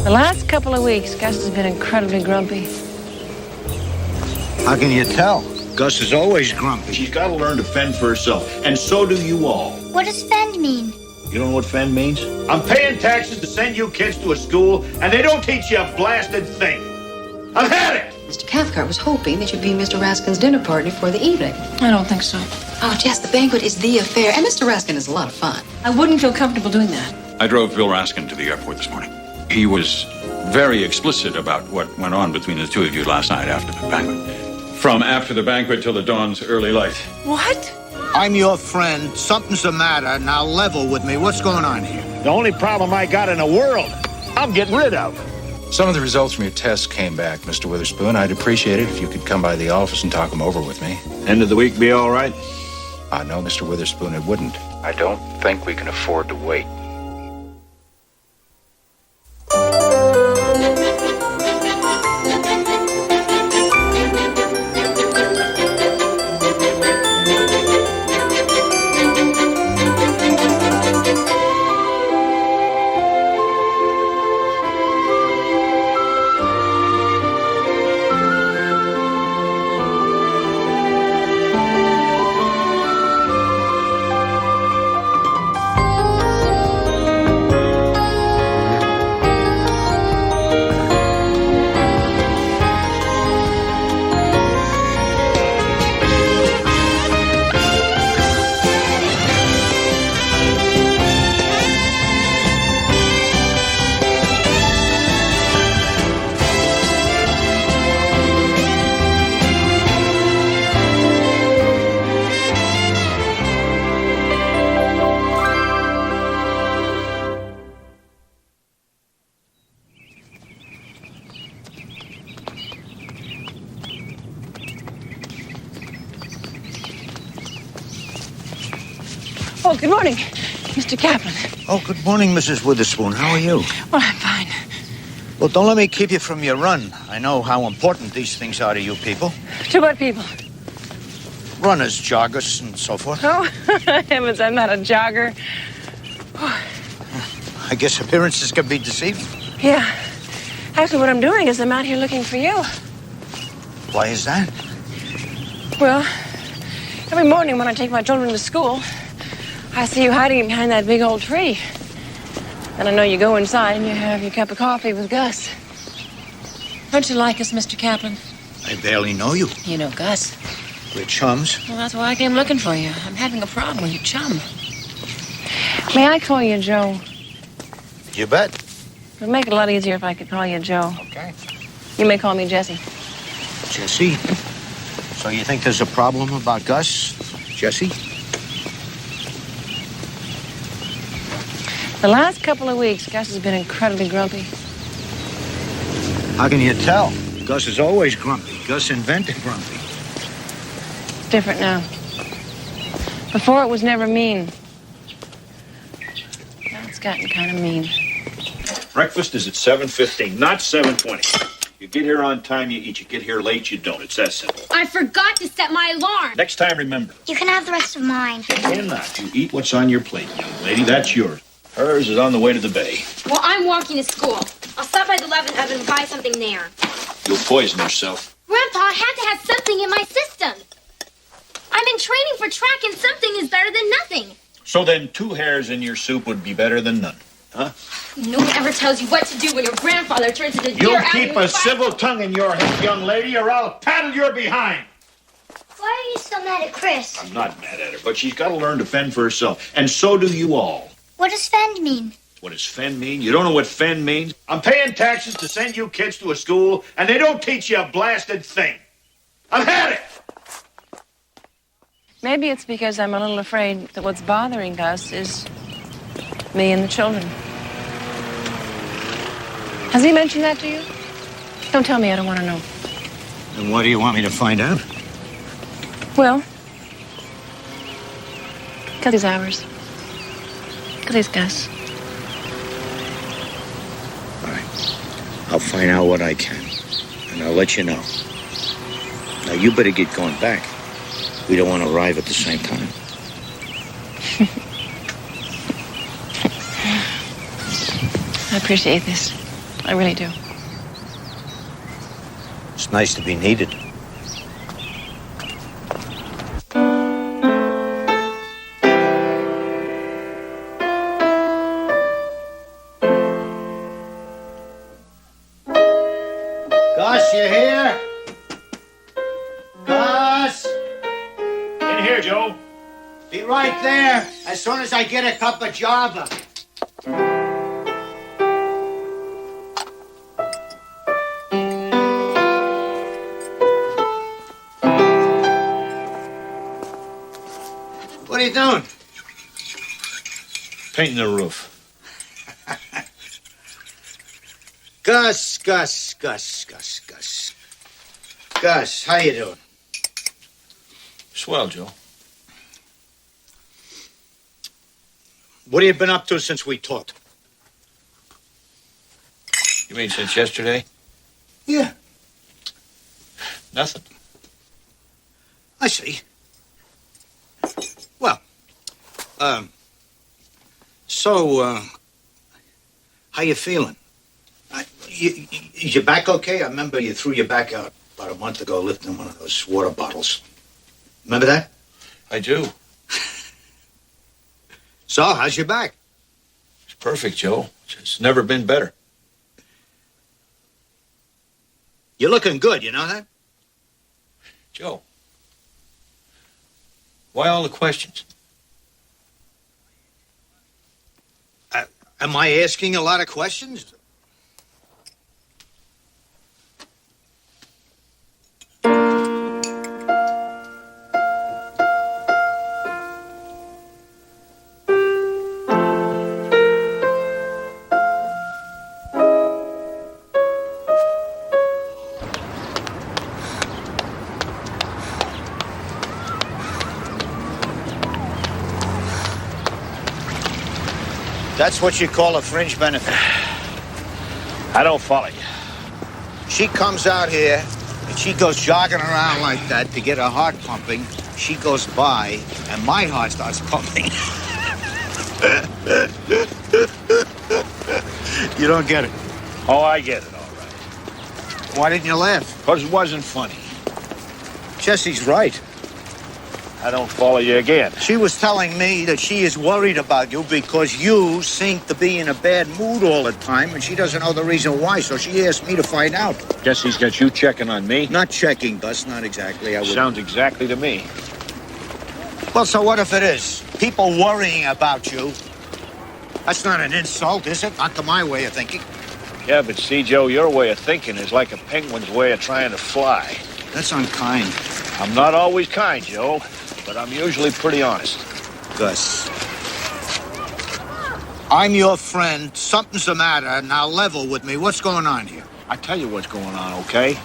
The last couple of weeks, Gus has been incredibly grumpy. How can you tell? Gus is always grumpy. She's got to learn to fend for herself, and so do you all. What does fend mean? You don't know what fend means? I'm paying taxes to send you kids to a school, and they don't teach you a blasted thing. I've had it! Mr. Cathcart was hoping that you'd be Mr. Raskin's dinner party for the evening. I don't think so. Oh, Jess, the banquet is the affair, and Mr. Raskin is a lot of fun. I wouldn't feel comfortable doing that. I drove Bill Raskin to the airport this morning. He was very explicit about what went on between the two of you last night after the banquet. From after the banquet till the dawn's early light. What? I'm your friend. Something's the matter. Now level with me. What's going on here? The only problem I got in the world, I'm getting rid of. Some of the results from your tests came back, Mr. Witherspoon. I'd appreciate it if you could come by the office and talk them over with me. End of the week be all right? No, Mr. Witherspoon, it wouldn't. I don't think we can afford to wait. Oh, good morning, Mr. Kaplan. Oh, good morning, Mrs. Witherspoon. How are you? Well, I'm fine. Well, don't let me keep you from your run. I know how important these things are to you people. To what people? Runners, joggers, and so forth. Oh, heavens, I'm not a jogger. I guess appearances can be deceiving. Yeah. Actually, what I'm doing is I'm out here looking for you. Why is that? Well, every morning when I take my children to school, I see you hiding behind that big old tree. And I know you go inside and you have your cup of coffee with Gus. Don't you like us, Mr. Kaplan? I barely know you. You know Gus. We're chums. Well, that's why I came looking for you. I'm having a problem with your chum. May I call you Joe? You bet. It would make it a lot easier if I could call you Joe. Okay. You may call me Jessie. Jesse? So you think there's a problem about Gus, Jesse? The last couple of weeks, Gus has been incredibly grumpy. How can you tell? Gus is always grumpy. Gus invented grumpy. It's different now. Before, it was never mean. Now it's gotten kind of mean. Breakfast is at 7:15, not 7:20. You get here on time, you eat. You get here late, you don't. It's that simple. I forgot to set my alarm. Next time, remember. You can have the rest of mine. You cannot. You eat what's on your plate, young lady. That's yours. Hers is on the way to the bay. Well, I'm walking to school. I'll stop by the 11th Oven and buy something there. You'll poison yourself. Grandpa, I have to have something in my system. I'm in training for track and something is better than nothing. So then 2 hairs in your soup would be better than none, huh? No one ever tells you what to do when your grandfather turns into You'll deer keep a civil tongue in your head, young lady, or I'll paddle your behind. Why are you so mad at Chris? I'm not mad at her, but she's got to learn to fend for herself. And so do you all. What does fend mean? What does fend mean? You don't know what fend means? I'm paying taxes to send you kids to a school, and they don't teach you a blasted thing. I've had it! Maybe it's because I'm a little afraid that what's bothering Gus is me and the children. Has he mentioned that to you? Don't tell me, I don't want to know. And what do you want me to find out? Well, because he's ours. Because he's Gus. All right. I'll find out what I can, and I'll let you know. Now, you better get going back. We don't want to arrive at the same time. I appreciate this. I really do. It's nice to be needed. Gus, you here? Gus? In here, Joe. Be right there as soon as I get a cup of java. What are you doing? Painting the roof. Gus. Gus, how you doing? Swell, Joe. What have you been up to since we talked? You mean since yesterday? Yeah. Nothing. I see. Well, how you feeling? Is your back okay? I remember you threw your back out about a month ago lifting one of those water bottles. Remember that? I do. So, how's your back? It's perfect, Joe. It's never been better. You're looking good, you know that? Joe, why all the questions? Am I asking a lot of questions? That's what you call a fringe benefit. I don't follow you. She comes out here and she goes jogging around like that to get her heart pumping. She goes by and my heart starts pumping. You don't get it. Oh, I get it, all right. Why didn't you laugh? Because it wasn't funny. Jesse's right. I don't follow you again. She was telling me that she is worried about you because you seem to be in a bad mood all the time, and she doesn't know the reason why, so she asked me to find out. Guess he's got you checking on me. Not checking, Gus, not exactly. I would. Sounds exactly to me. Well, so what if it is? People worrying about you. That's not an insult, is it? Not to my way of thinking. Yeah, but see, Joe, your way of thinking is like a penguin's way of trying to fly. That's unkind. I'm not always kind, Joe, but I'm usually pretty honest. Gus. I'm your friend. Something's the matter. Now level with me. What's going on here? I tell you what's going on, okay?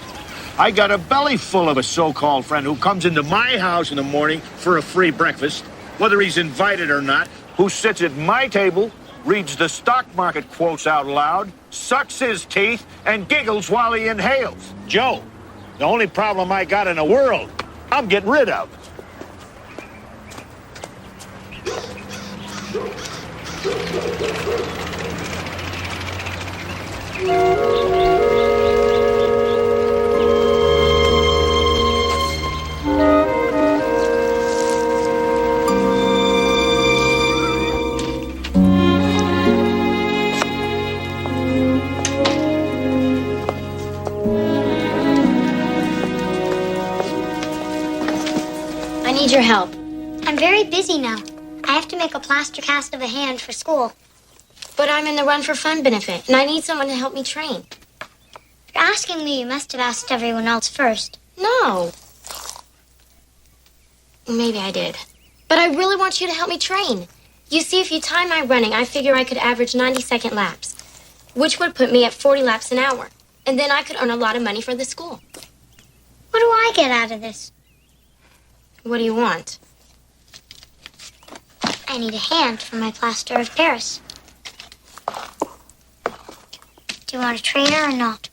I got a belly full of a so-called friend who comes into my house in the morning for a free breakfast, whether he's invited or not, who sits at my table, reads the stock market quotes out loud, sucks his teeth, and giggles while he inhales. Joe, the only problem I got in the world, I'm getting rid of. I need your help. I'm very busy now. I have to make a plaster cast of a hand for school. But I'm in the Run for Fun benefit, and I need someone to help me train. If you're asking me, you must have asked everyone else first. No. Maybe I did. But I really want you to help me train. You see, if you time my running, I figure I could average 90-second laps, which would put me at 40 laps an hour. And then I could earn a lot of money for the school. What do I get out of this? What do you want? I need a hand for my plaster of Paris. Do you want a trainer or not?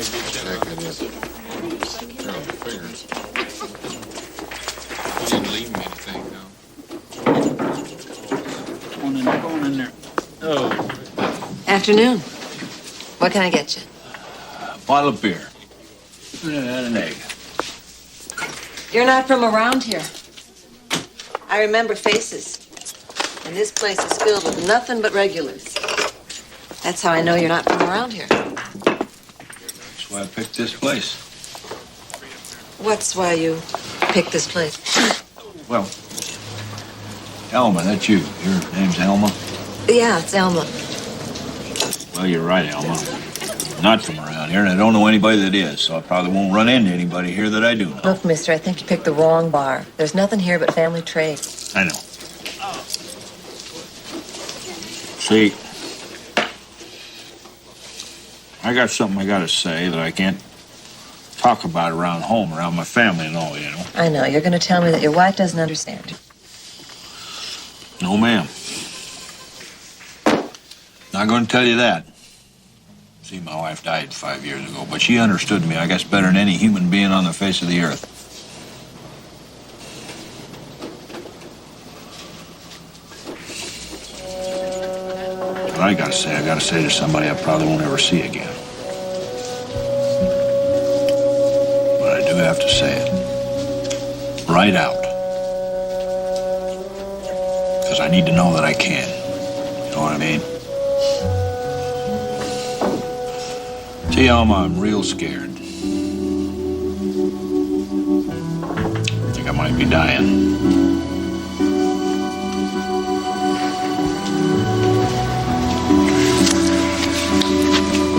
You didn't leave me anything, though. Go on in there. Oh, Afternoon. What can I get you? bottle of beer. And an egg. You're not from around here. I remember faces. And this place is filled with nothing but regulars. That's how I know you're not from around here. That's why I picked this place. What's why you picked this place? Well, Elma, that's you. Your name's Elma? Yeah, it's Elma. Well, you're right, Elma. Not from around here, and I don't know anybody that is, so I probably won't run into anybody here that I do know. Look, mister, I think you picked the wrong bar. There's nothing here but family trade. I know. See, I got something I gotta say that I can't talk about around home, around my family and all, you know. I know. You're going to tell me that your wife doesn't understand you. No, ma'am. Not gonna tell you that. See, my wife died 5 years ago, but she understood me, I guess, better than any human being on the face of the earth. What I gotta say to somebody I probably won't ever see again. But I do have to say it. Right out. Because I need to know that I can. You know what I mean? See, Alma, I'm real scared. I think I might be dying.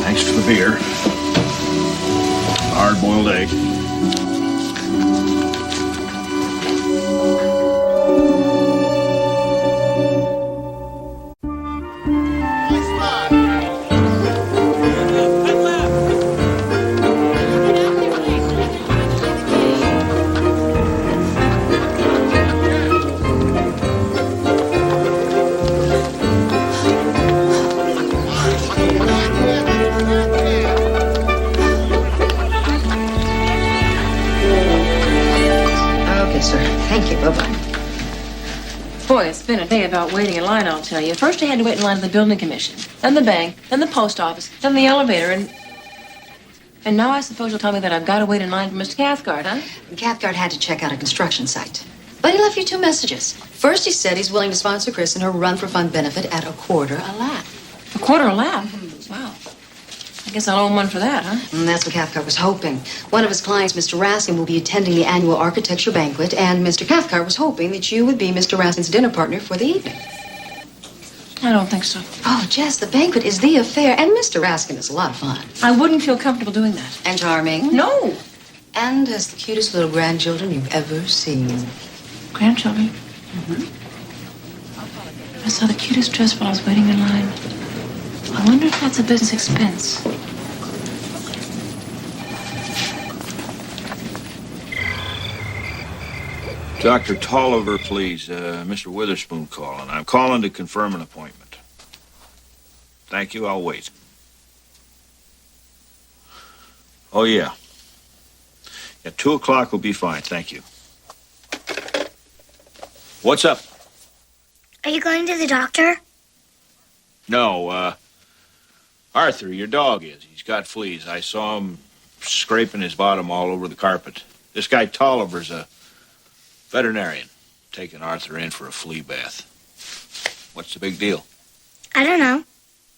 Thanks for the beer. Hard-boiled egg. Thank you. Bye-bye. Boy, it's been a day about waiting in line, I'll tell you. First I had to wait in line at the building commission, then the bank, then the post office, then the elevator, and now I suppose you'll tell me that I've got to wait in line for Mr. Cathcart, huh? Cathcart had to check out a construction site. But he left you 2 messages. First, he said he's willing to sponsor Chris in her run for fund benefit at $0.25 a lap. $0.25 a lap? Wow. I guess I'll owe him one for that, huh? And that's what Cathcart was hoping. One of his clients, Mr. Raskin, will be attending the annual architecture banquet, and Mr. Cathcart was hoping that you would be Mr. Raskin's dinner partner for the evening. I don't think so. Oh, Jess, the banquet is the affair, and Mr. Raskin is a lot of fun. I wouldn't feel comfortable doing that. And charming. No. And has the cutest little grandchildren you've ever seen. Grandchildren? Mm-hmm. I saw the cutest dress while I was waiting in line. I wonder if that's a business expense. Dr. Tolliver, please. Mr. Witherspoon calling. I'm calling to confirm an appointment. Thank you. I'll wait. Oh, yeah. Yeah, 2 o'clock will be fine. Thank you. What's up? Are you going to the doctor? No, Arthur, your dog is. He's got fleas. I saw him scraping his bottom all over the carpet. This guy Tolliver's a veterinarian, taking Arthur in for a flea bath. What's the big deal? I don't know.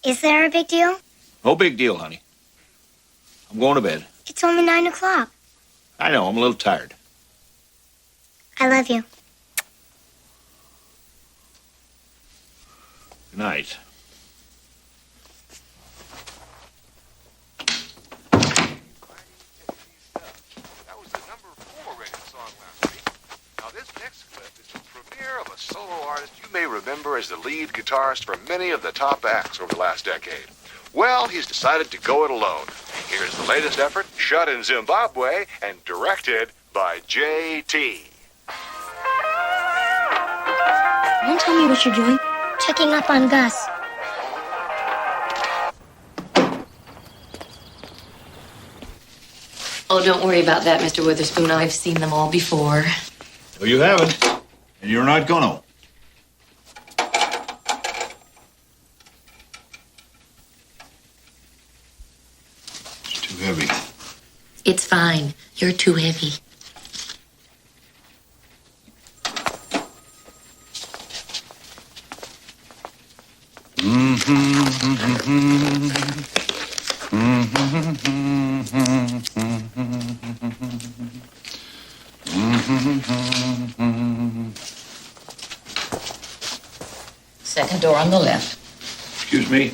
Is there a big deal? No big deal, honey. I'm going to bed. It's only 9 o'clock. I know, I'm a little tired. I love you. Good night. That was the number 4 rated song last week. Now this next clip is the premiere of a solo artist you may remember as the lead guitarist for many of the top acts over the last decade. Well, he's decided to go it alone. Here's the latest effort, shot in Zimbabwe and directed by J.T. Don't tell me what you're doing. Checking up on Gus. Oh, don't worry about that, Mr. Witherspoon. I've seen them all before. Well, you haven't, and you're not gonna. It's too heavy. It's fine. You're too heavy. Second door on the left. Excuse me?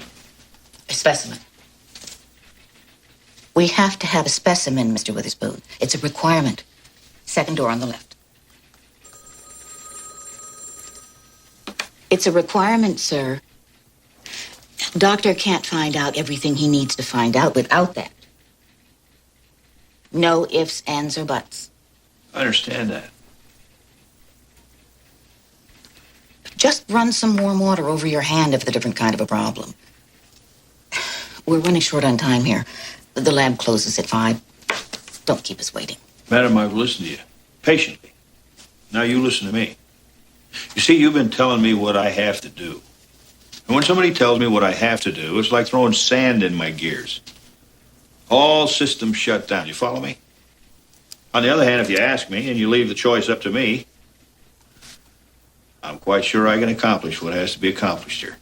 A specimen. We have to have a specimen, Mr. Witherspoon. It's a requirement. Second door on the left. It's a requirement, sir. Doctor can't find out everything he needs to find out without that. No ifs, ands, or buts. I understand that. Just run some warm water over your hand if it's a different kind of a problem. We're running short on time here. The lab closes at 5. Don't keep us waiting. Madam, I've listened to you patiently. Now you listen to me. You see, you've been telling me what I have to do. And when somebody tells me what I have to do, it's like throwing sand in my gears. All systems shut down. You follow me? On the other hand, if you ask me and you leave the choice up to me, I'm quite sure I can accomplish what has to be accomplished here.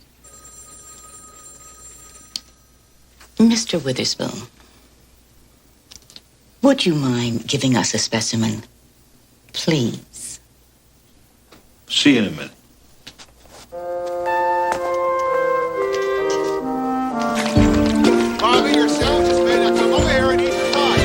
Mr. Witherspoon, would you mind giving us a specimen, please? See you in a minute. Bobby, your sandwich is made. Now come over here and eat your pie.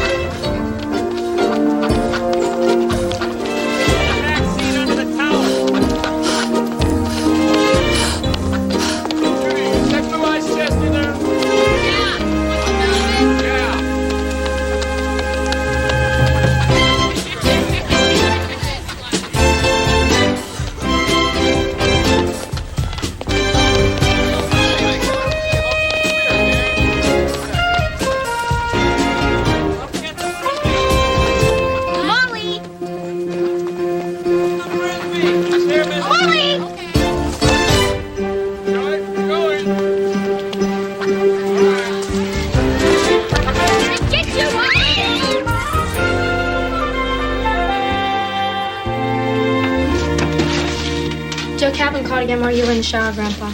Joe Kaplan called again while you were in the shower, Grandpa.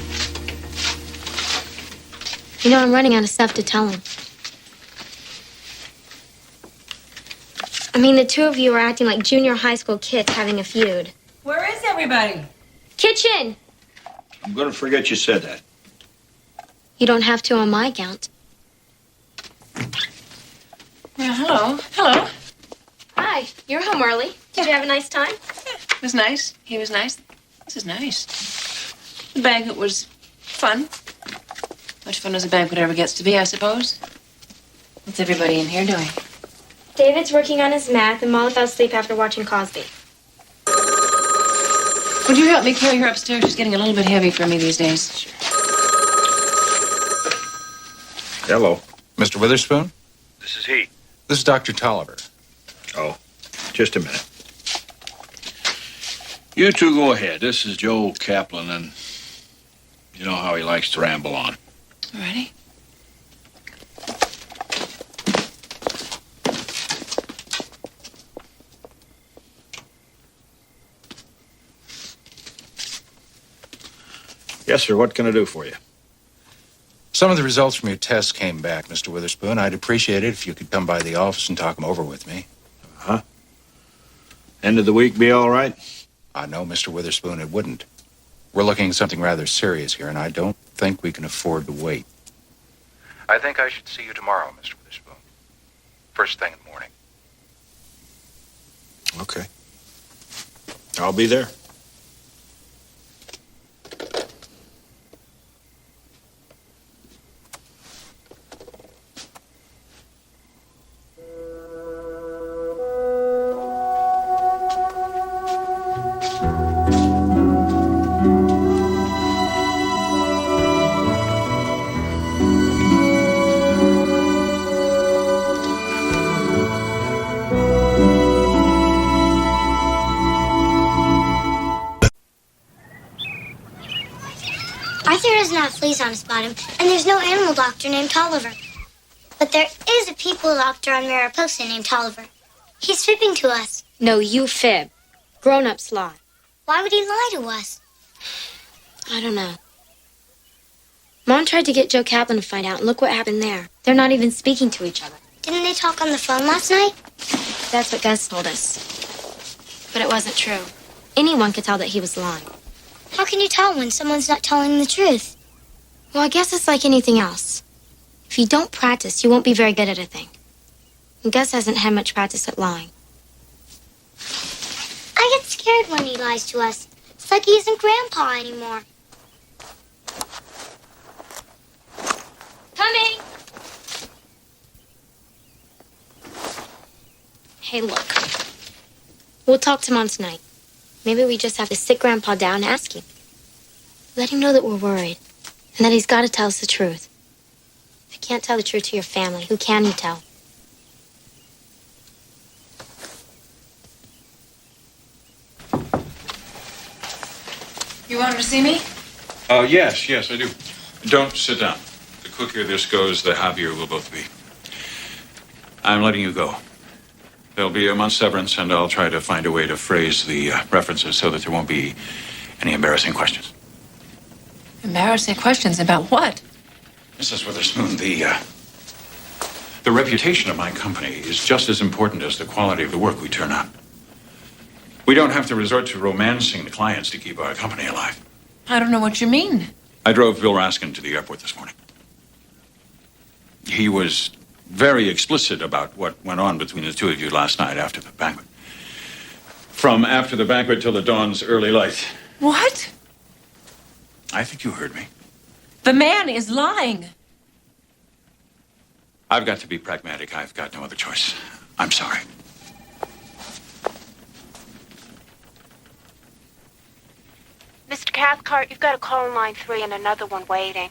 You know, I'm running out of stuff to tell him. I mean, the two of you are acting like junior high school kids having a feud. Where is everybody? Kitchen! I'm going to forget you said that. You don't have to on my account. Well, hello. Hello. Hi, you're home early. Did you have a nice time? It was nice. He was nice. This is nice. The banquet was fun. Much fun as a banquet ever gets to be, I suppose. What's everybody in here doing? David's working on his math, and Molly fell asleep after watching Cosby. Would you help me carry her upstairs? She's getting a little bit heavy for me these days. Hello. Mr. Witherspoon? This is he. This is Dr. Tolliver. Oh, just a minute. You two go ahead. This is Joe Kaplan, and you know how he likes to ramble on. All righty. Yes, sir. What can I do for you? Some of the results from your tests came back, Mr. Witherspoon. I'd appreciate it if you could come by the office and talk them over with me. Huh? End of the week be all right? I know, Mr. Witherspoon, it wouldn't. We're looking at something rather serious here, and I don't think we can afford to wait. I think I should see you tomorrow, Mr. Witherspoon. First thing in the morning. Okay. I'll be there. Arthur doesn't have fleas on his bottom, and there's no animal doctor named Tolliver. But there is a people doctor on Mariposa named Tolliver. He's fibbing to us. No, you fib. Grown-ups lie. Why would he lie to us? I don't know. Mom tried to get Joe Kaplan to find out, and look what happened there. They're not even speaking to each other. Didn't they talk on the phone last night? That's what Gus told us. But it wasn't true. Anyone could tell that he was lying. How can you tell when someone's not telling the truth? Well, I guess it's like anything else. If you don't practice, you won't be very good at a thing. And Gus hasn't had much practice at lying. I get scared when he lies to us. It's like he isn't Grandpa anymore. Coming! Hey, look. We'll talk to Mom tonight. Maybe we just have to sit Grandpa down and ask him. Let him know that we're worried and that he's got to tell us the truth. If you can't tell the truth to your family, who can you tell? You wanted to see me? Yes, I do. Don't sit down. The quicker this goes, the happier we'll both be. I'm letting you go. There'll be a month's severance, and I'll try to find a way to phrase the references so that there won't be any embarrassing questions. Embarrassing questions about what? Mrs. Witherspoon, the reputation of my company is just as important as the quality of the work we turn out. We don't have to resort to romancing the clients to keep our company alive. I don't know what you mean. I drove Bill Raskin to the airport this morning. He was very explicit about what went on between the two of you last night after the banquet. From after the banquet till the dawn's early light. What? I think you heard me. The man is lying. I've got to be pragmatic. I've got no other choice. I'm sorry. Mr. Cathcart, you've got a call on line 3 and another one waiting.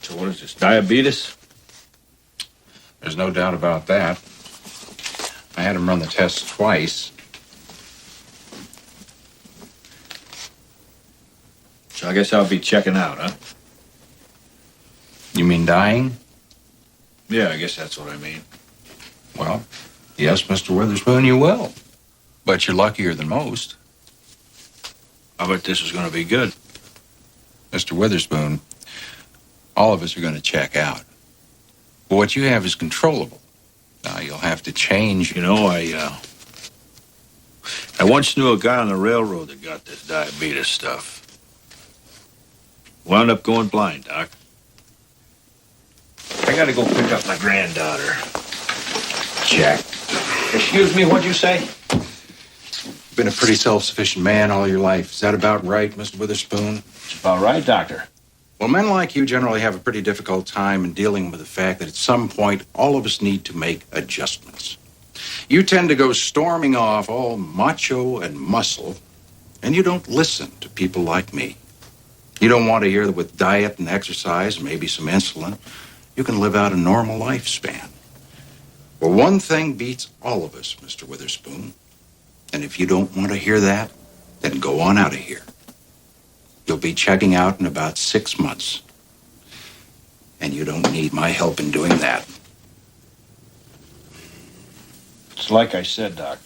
So what is this, diabetes? There's no doubt about that. I had him run the test twice. So I guess I'll be checking out, huh? You mean dying? Yeah, I guess that's what I mean. Well, yes, Mr. Witherspoon, you will. But you're luckier than most. I bet this is going to be good. Mr. Witherspoon, all of us are going to check out. But what you have is controllable. Now, you'll have to change. You know, I once knew a guy on the railroad that got this diabetes stuff. Wound up going blind, Doc. I gotta go pick up my granddaughter. Check. Excuse me, what'd you say? Been a pretty self-sufficient man all your life. Is that about right, Mr. Witherspoon? It's about right, Doctor. Well, men like you generally have a pretty difficult time in dealing with the fact that at some point, all of us need to make adjustments. You tend to go storming off all macho and muscle, and you don't listen to people like me. You don't want to hear that with diet and exercise, maybe some insulin, you can live out a normal lifespan. Well, one thing beats all of us, Mr. Witherspoon. And if you don't want to hear that, then go on out of here. You'll be checking out in about 6 months. And you don't need my help in doing that. It's like I said, Doc.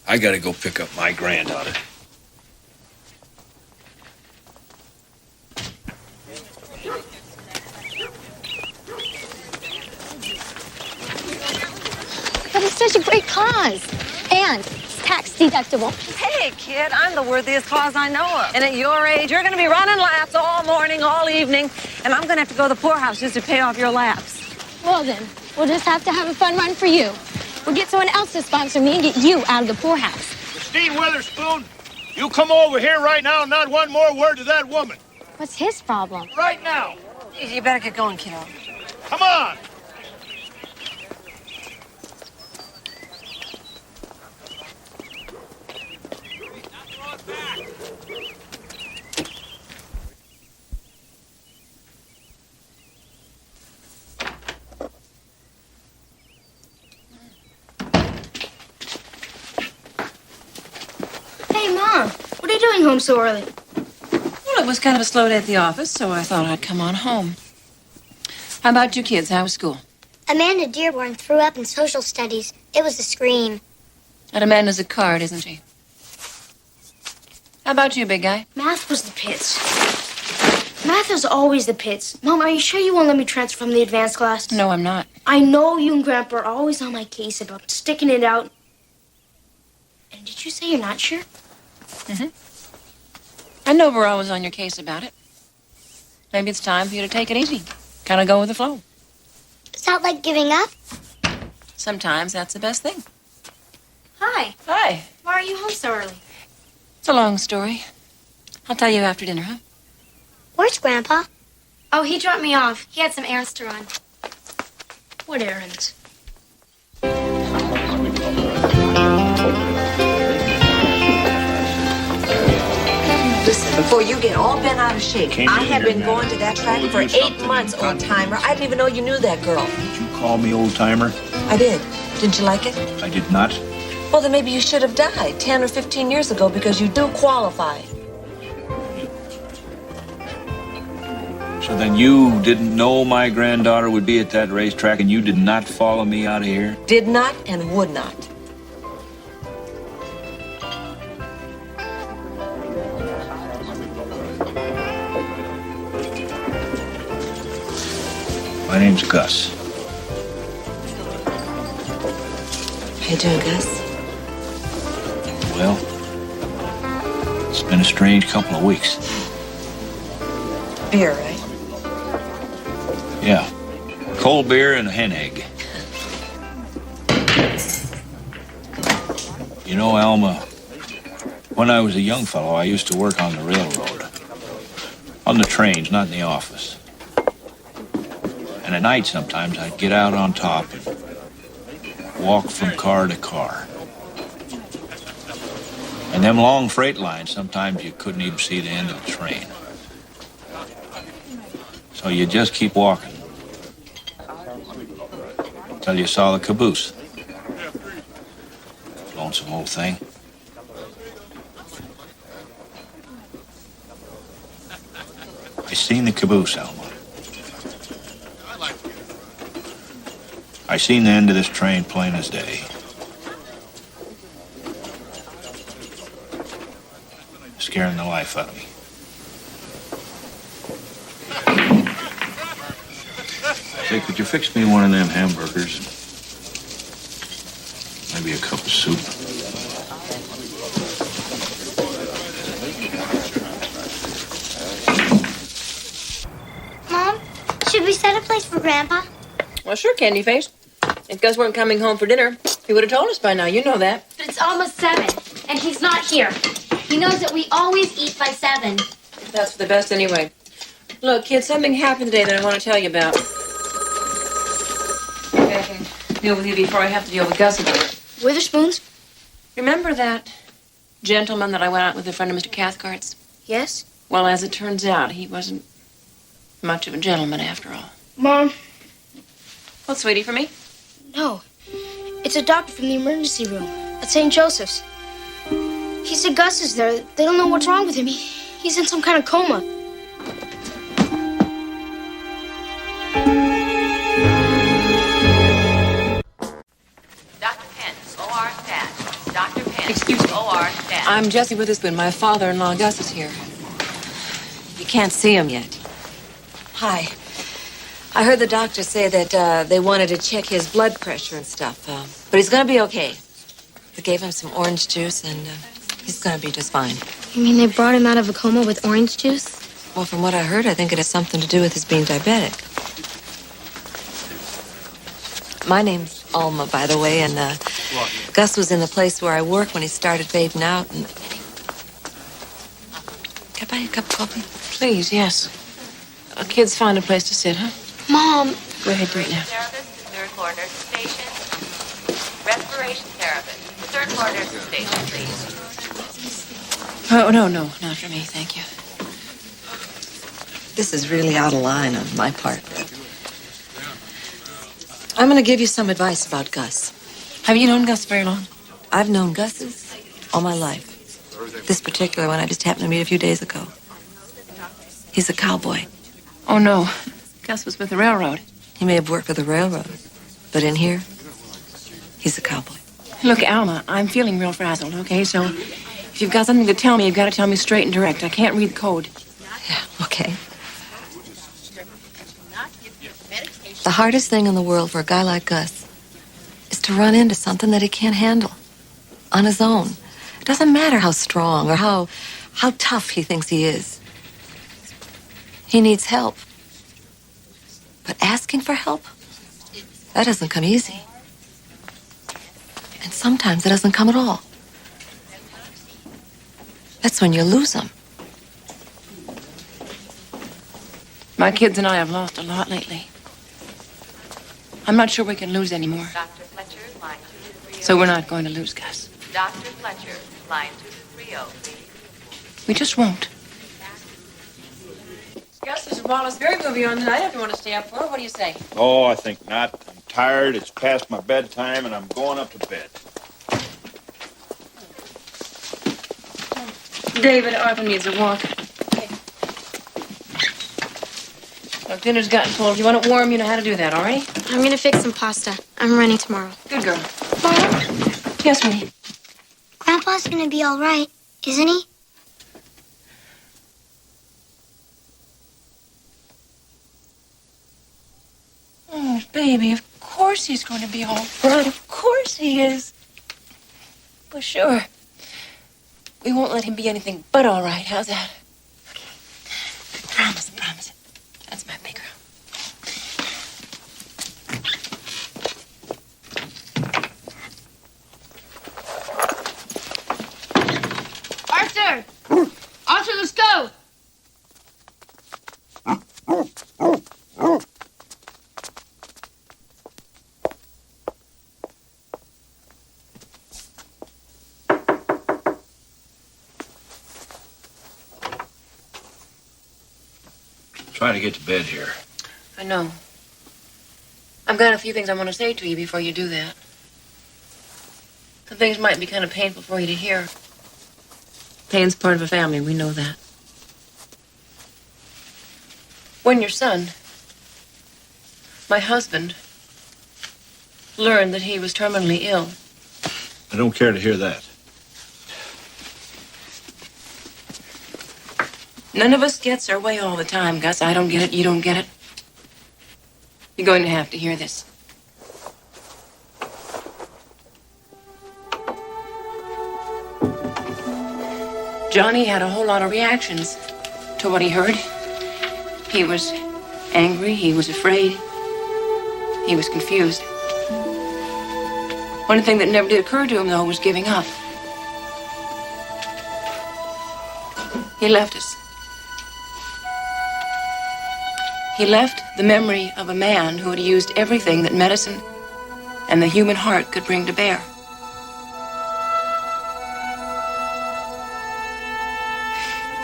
I gotta go pick up my granddaughter. But it's such a great cause. And it's tax deductible. Hey, kid, I'm the worthiest cause I know of. And at your age, you're going to be running laps all morning, all evening. And I'm going to have to go to the poorhouse just to pay off your laps. Well, then, we'll just have to have a fun run for you. We'll get someone else to sponsor me and get you out of the poorhouse. Steve Witherspoon, you come over here right now and not one more word to that woman. What's his problem? Right now. You better get going, kiddo. Come on. doing home so early? Well, it was kind of a slow day at the office, so I thought I'd come on home. How about you kids? How was school? Amanda Dearborn threw up in social studies. It was a scream. And Amanda's a card, isn't she? How about you, big guy? Math was the pits. Math is always the pits. Mom, are you sure you won't let me transfer from the advanced class? No, I'm not. I know you and Grandpa are always on my case about sticking it out. And did you say you're not sure? Mm-hmm. I know we're always on your case about it. Maybe it's time for you to take it easy. Kind of go with the flow. Is that like giving up? Sometimes that's the best thing. Hi. Hi. Why are you home so early? It's a long story. I'll tell you after dinner, huh? Where's Grandpa? Oh, he dropped me off. He had some errands to run. What errands? Listen, before you get all bent out of shape, I have been going to that track for 8 months, old timer. I didn't even know you knew that girl. Did you call me old timer? I did. Didn't you like it? I did not. Well, then maybe you should have died 10 or 15 years ago because you do qualify. So then you didn't know my granddaughter would be at that racetrack and you did not follow me out of here? Did not and would not. My name's Gus. How you doing, Gus? Well, it's been a strange couple of weeks. Beer, right? Yeah. Cold beer and a hen egg. You know, Alma, when I was a young fellow, I used to work on the railroad. On the trains, not in the office. And at night, sometimes, I'd get out on top and walk from car to car. And them long freight lines, sometimes you couldn't even see the end of the train. So you just keep walking until you saw the Caboose. Lonesome old thing. I seen the Caboose, Alma. I seen the end of this train plain as day. Scaring the life out of me. Say, could you fix me one of them hamburgers? Maybe a cup of soup. Mom, should we set a place for Grandpa? Well, sure, Candy Face. If Gus weren't coming home for dinner, he would have told us by now. You know that. But it's almost 7, and he's not here. He knows that we always eat by 7. That's for the best anyway. Look, kids, something happened today that I want to tell you about. Maybe I can deal with you before I have to deal with Gus about it. Witherspoons? Remember that gentleman that I went out with in front of Mr. Cathcart's? Yes? Well, as it turns out, he wasn't much of a gentleman after all. Mom? What's sweetie for me? No. It's a doctor from the emergency room at St. Joseph's. He said Gus is there. They don't know what's wrong with him. He's in some kind of coma. Dr. Pence, OR stat. Dr. Pence, Excuse me. OR stat. I'm Jessie Witherspoon. My father-in-law, Gus, is here. You can't see him yet. Hi. I heard the doctor say that they wanted to check his blood pressure and stuff. But he's going to be okay. They gave him some orange juice, and he's going to be just fine. You mean they brought him out of a coma with orange juice? Well, from what I heard, I think it has something to do with his being diabetic. My name's Alma, by the way, and Gus was in the place where I work when he started fading out. And can I buy you a cup of coffee? Please, yes. Kids, find a place to sit, huh? Mom. Go ahead, do it now. Therapist to third floor nurse station. Respiration therapist. Third floor nurse station, please. Oh, no, not for me, thank you. This is really out of line on my part. I'm going to give you some advice about Gus. Have you known Gus very long? I've known Gus's all my life. This particular one I just happened to meet a few days ago. He's a cowboy. Oh, no. Gus was with the railroad. He may have worked for the railroad, but in here, he's a cowboy. Look, Alma, I'm feeling real frazzled, okay? So if you've got something to tell me, you've got to tell me straight and direct. I can't read the code. Yeah, okay. The hardest thing in the world for a guy like Gus is to run into something that he can't handle on his own. It doesn't matter how strong or how tough he thinks he is. He needs help. But asking for help, that doesn't come easy. And sometimes it doesn't come at all. That's when you lose him. My kids and I have lost a lot lately. I'm not sure we can lose anymore. Dr. Fletcher, line 230. So we're not going to lose Gus. Dr. Fletcher, line 230. We just won't. Gus, there's a Wallace Berry movie on tonight if you want to stay up for it. What do you say? Oh, I think not. I'm tired. It's past my bedtime, and I'm going up to bed. David, Arthur needs a walk. Look, dinner's gotten cold. If you want it warm, you know how to do that, all right? I'm gonna fix some pasta. I'm running tomorrow. Good girl. Mom, Yes, sweetie. Grandpa's gonna be all right, isn't he? Oh, baby, of course he's going to be all right. Of course he is. Well, sure. We won't let him be anything but all right. How's that? Okay. Promise it. That's my big girl. Arthur! Arthur, let's go! Trying to get to bed here. I know. I've got a few things I want to say to you before you do that. Some things might be kind of painful for you to hear. Pain's part of a family, we know that. When your son, my husband, learned that he was terminally ill, I don't care to hear that. none of us gets our way all the time, Gus. I don't get it, you don't get it. You're going to have to hear this. Johnny had a whole lot of reactions to what he heard. He was angry, he was afraid, he was confused. One thing that never did occur to him, though, was giving up. He left us. He left the memory of a man who had used everything that medicine and the human heart could bring to bear.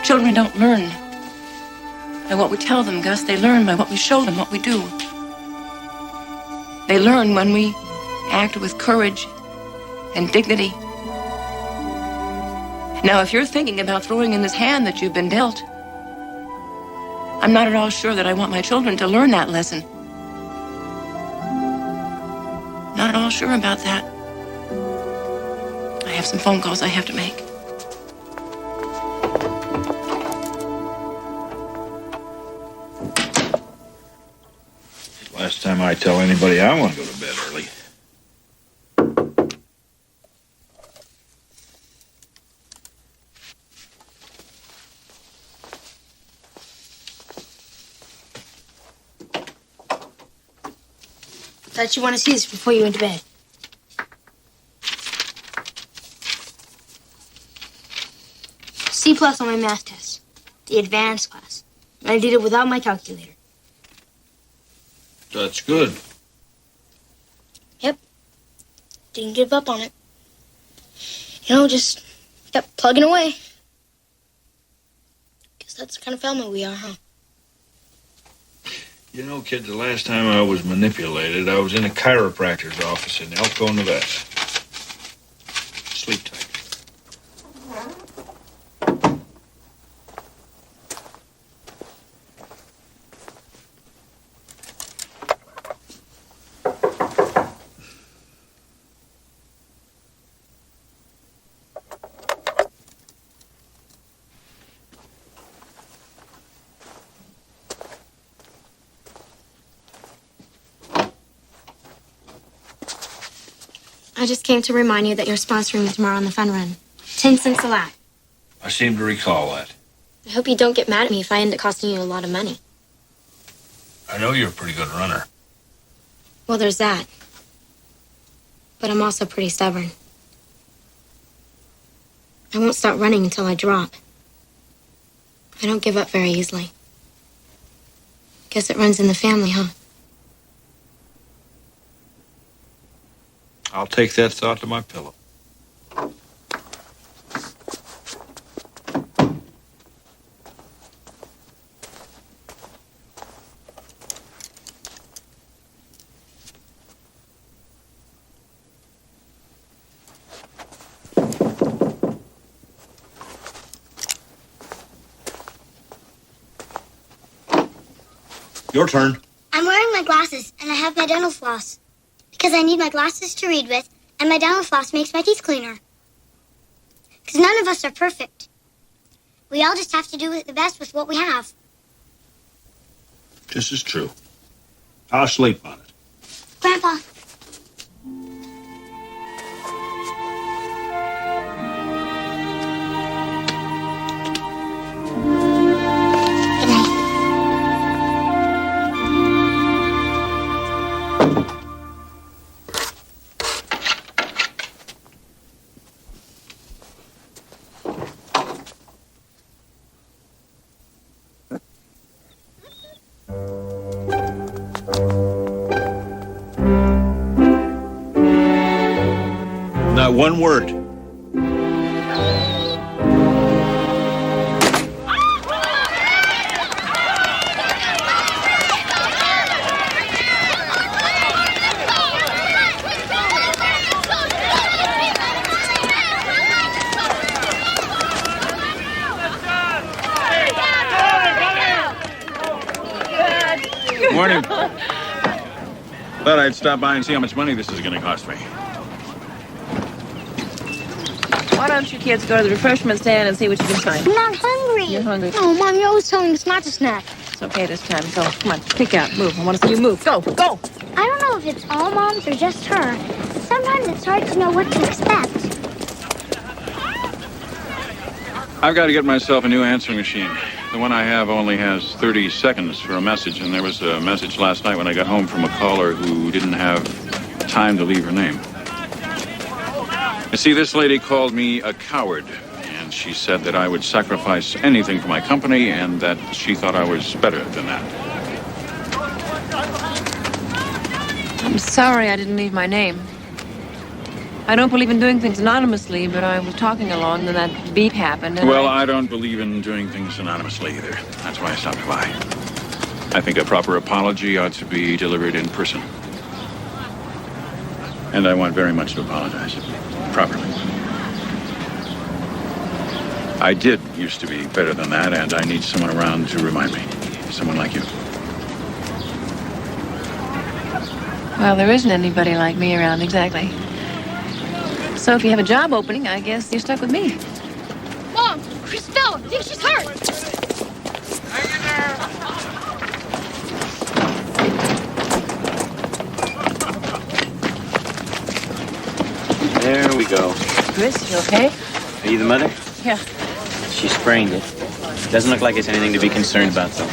Children don't learn by what we tell them, Gus. They learn by what we show them, what we do. They learn when we act with courage and dignity. Now, if you're thinking about throwing in this hand that you've been dealt, I'm not at all sure that I want my children to learn that lesson. Not at all sure about that. I have some phone calls I have to make. Last time I tell anybody I want to go to bed early. Thought you want to see this before you went to bed. C+ on my math test, the advanced class. And I did it without my calculator. That's good. Yep. Didn't give up on it. You know, just kept plugging away. Guess that's the kind of family we are, huh? You know, kid, the last time I was manipulated, I was in a chiropractor's office in Elko, Nevada. Sleep tight. I just came to remind you that you're sponsoring me tomorrow on the fun run. 10 cents a lap. I seem to recall that. I hope you don't get mad at me if I end up costing you a lot of money. I know you're a pretty good runner. Well, there's that. But I'm also pretty stubborn. I won't stop running until I drop. I don't give up very easily. Guess it runs in the family, huh? I'll take that thought to my pillow. Your turn. I'm wearing my glasses, and I have my dental floss. Because I need my glasses to read with, and my dental floss makes my teeth cleaner. Because none of us are perfect. We all just have to do the best with what we have. This is true. I'll sleep on it. Grandpa. Not one word. Morning. Thought I'd stop by and see how much money this is going to cost me. Why don't you kids go to the refreshment stand and see what you can find? I'm not hungry. You're hungry. Oh, Mom, you're always telling us not to snack. It's okay this time. Go. Come on, pick out. Move. I want to see you move. Go. Go. I don't know if it's all moms or just her. Sometimes it's hard to know what to expect. I've got to get myself a new answering machine. The one I have only has 30 seconds for a message, and there was a message last night when I got home from a caller who didn't have time to leave her name. You see, this lady called me a coward, and she said that I would sacrifice anything for my company and that she thought I was better than that. I'm sorry I didn't leave my name. I don't believe in doing things anonymously, but I was talking along, then that beep happened. And Well, I don't believe in doing things anonymously either. That's why I stopped by. I think a proper apology ought to be delivered in person. And I want very much to apologize. Properly. I did used to be better than that, and I need someone around to remind me. Someone like you. Well, there isn't anybody like me around, exactly. So if you have a job opening, I guess you're stuck with me. Mom, Chris fell. I think she's hurt. There we go. Chris, you okay? Are you the mother? Yeah. She sprained it. Doesn't look like it's anything to be concerned about, though.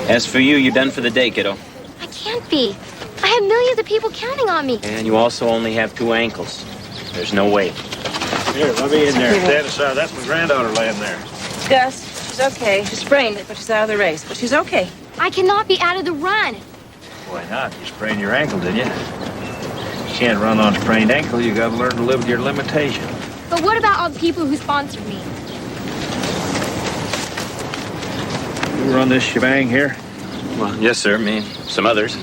As for you, you're done for the day, kiddo. I can't be. I have millions of people counting on me. And you also only have 2 ankles. There's no way. Here, let me in there. Stand aside. That's my granddaughter laying there. Gus, she's okay. She sprained it, but she's out of the race. But she's okay. I cannot be out of the run. Why not? You sprained your ankle, didn't you? You can't run on a sprained ankle. You got to learn to live with your limitation. But what about all the people who sponsored me? You run this shebang here? Well, yes, sir. Me and some others.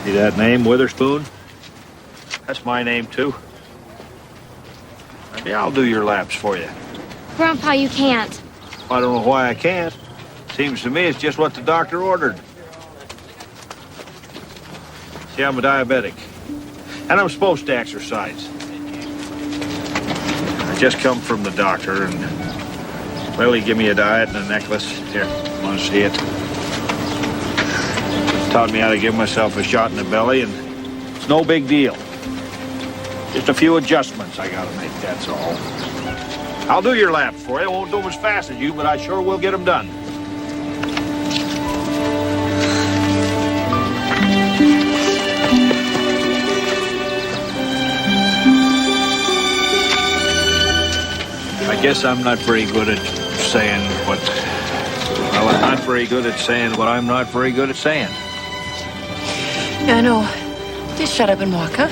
See that name, Witherspoon? That's my name, too. Maybe I'll do your laps for you. Grandpa, you can't. I don't know why I can't. Seems to me it's just what the doctor ordered. See, I'm a diabetic. And I'm supposed to exercise. I just come from the doctor and, well, he gave me a diet and a necklace. Here, want to see it? Taught me how to give myself a shot in the belly and It's no big deal. Just a few adjustments I gotta make, that's all. I'll do your laps for you. I won't do them as fast as you, but I sure will get them done. I guess I'm not very good at saying what... Well, I'm not very good at saying what I'm not very good at saying. Yeah, I know. Just shut up and walk, huh?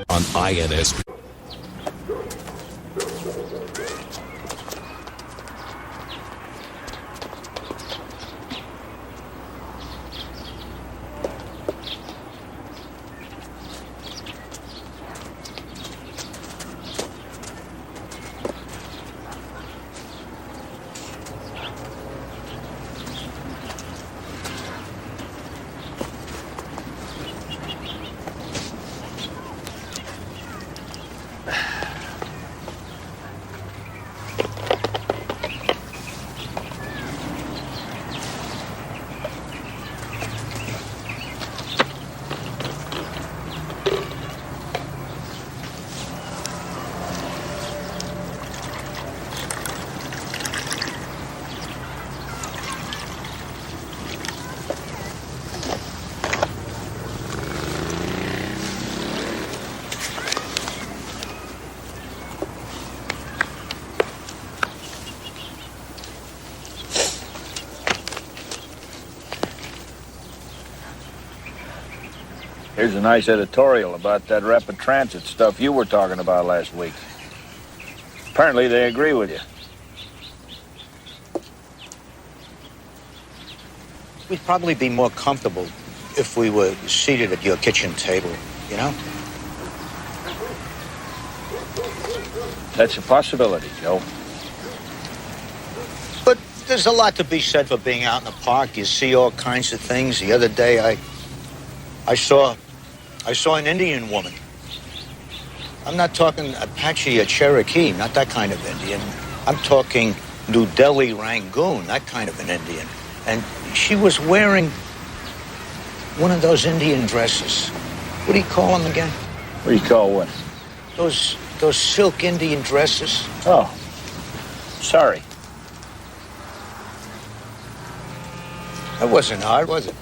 On INS. Here's a nice editorial about that rapid transit stuff you were talking about last week. Apparently they agree with you. We'd probably be more comfortable if we were seated at your kitchen table, you know? That's a possibility, Joe. But there's a lot to be said for being out in the park. You see all kinds of things. The other day, I saw an Indian woman. I'm not talking Apache or Cherokee, not that kind of Indian. I'm talking New Delhi Rangoon, that kind of an Indian. And she was wearing one of those Indian dresses. What do you call them again? What do you call what? Those silk Indian dresses. Oh, sorry. That wasn't hard, was it?